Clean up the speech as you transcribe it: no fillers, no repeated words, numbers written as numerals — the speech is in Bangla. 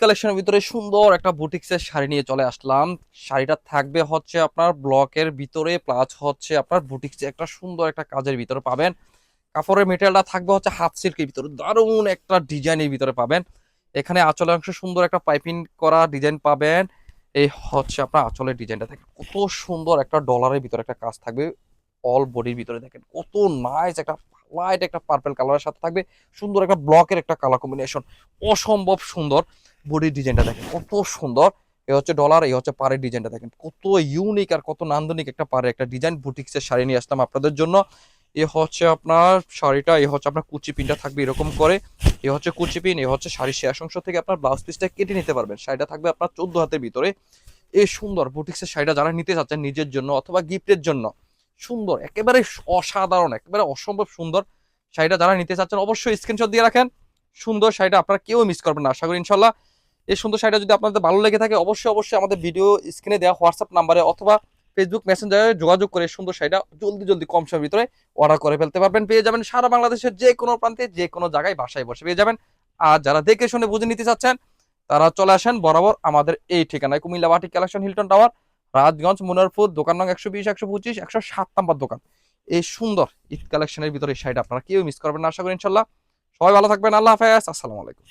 কালেকশনের ভিতরে সুন্দর একটা বুটিক্সের শাড়ি নিয়ে চলে আসলাম। শাড়িটা থাকবে হচ্ছে আপনার ব্লকের ভিতরে, প্লাস হচ্ছে আপনার বুটিক্সে একটা সুন্দর একটা কাজের ভিতরে পাবেন। কাপড়ের মেটেরিয়ালটা থাকবে হচ্ছে হাফ সিল্কের ভিতরে, দারুণ একটা ডিজাইনের ভিতরে পাবেন। এখানে আঁচলের অংশ সুন্দর একটা পাইপিং করা ডিজাইন পাবেন। এই হচ্ছে আপনার আঁচলের ডিজাইনটা, দেখেন কত সুন্দর একটা ডলারের ভিতরে একটা কাজ থাকবে। অল বডির ভিতরে দেখেন কত নাইস একটা লাইট একটা পার্পল কালারের সাথে থাকবে সুন্দর একটা ব্লকের একটা কালার কম্বিনেশন, অসম্ভব সুন্দর। বডির ডিজাইনটা দেখেন কত সুন্দর। এ হচ্ছে ডলার, এই হচ্ছে পাড়ের ডিজাইনটা দেখেন কত ইউনিক আর কত নান্দনিক একটা পাড়ের একটা ডিজাইন। বুটিক্সের শাড়ি নিয়ে আসলাম আপনাদের জন্য। এ হচ্ছে আপনার শাড়িটা, এ হচ্ছে আপনার কুচি পিনটা থাকবে এরকম করে। এ হচ্ছে কুচি পিন, এ হচ্ছে শাড়ির শেষ অংশ থেকে আপনার ব্লাউজ পিসটা কেটে নিতে পারবেন। শাড়িটা থাকবে আপনার 14 হাতের ভিতরে। এই সুন্দর বুটিক্সের শাড়িটা যারা নিতে চাচ্ছেন নিজের জন্য অথবা গিফটের জন্য, সুন্দর একেবারে অসাধারণ, একেবারে অসম্ভব সুন্দর শাড়িটা যারা নিতে চাচ্ছেন অবশ্যই স্ক্রিনশট দিয়ে রাখেন। সুন্দর শাড়িটা আপনারা কেউ মিস করবেন না আশা করি ইনশাল্লাহ। এই সুন্দর শাড়িটা যদি আপনাদের ভালো লেগে থাকে অবশ্যই অবশ্যই আমাদের ভিডিও স্ক্রিনে দেওয়া হোয়াটসঅ্যাপ নাম্বারে অথবা ফেসবুক মেসেঞ্জারে যোগাযোগ করে সুন্দর শাড়িটা জলদি জলদি কম সময়ের ভিতরে অর্ডার করে ফেলতে পারবেন। পেয়ে যাবেন সারা বাংলাদেশের যে কোনো প্রান্তে যে কোনো জায়গায় বাসায় বসে পেয়ে যাবেন। আর যারা দেখে শুনে বুঝে নিতে চাচ্ছেন তারা চলে আসেন বরাবর আমাদের এই ঠিকানায়, Comilla batik collection, Hilton tower, Rajganj, Munarpur, দোকান নং 120, 125, 107 নম্বর দোকান। এই সুন্দর ঈদ কালেকশনের ভিতরে এই শাড়িটা আপনারা কেউ মিস করবেন না আশা করি ইনশাল্লাহ। সবাই ভালো থাকবেন, আল্লাহ হাফেজ, আসসালামু আলাইকুম।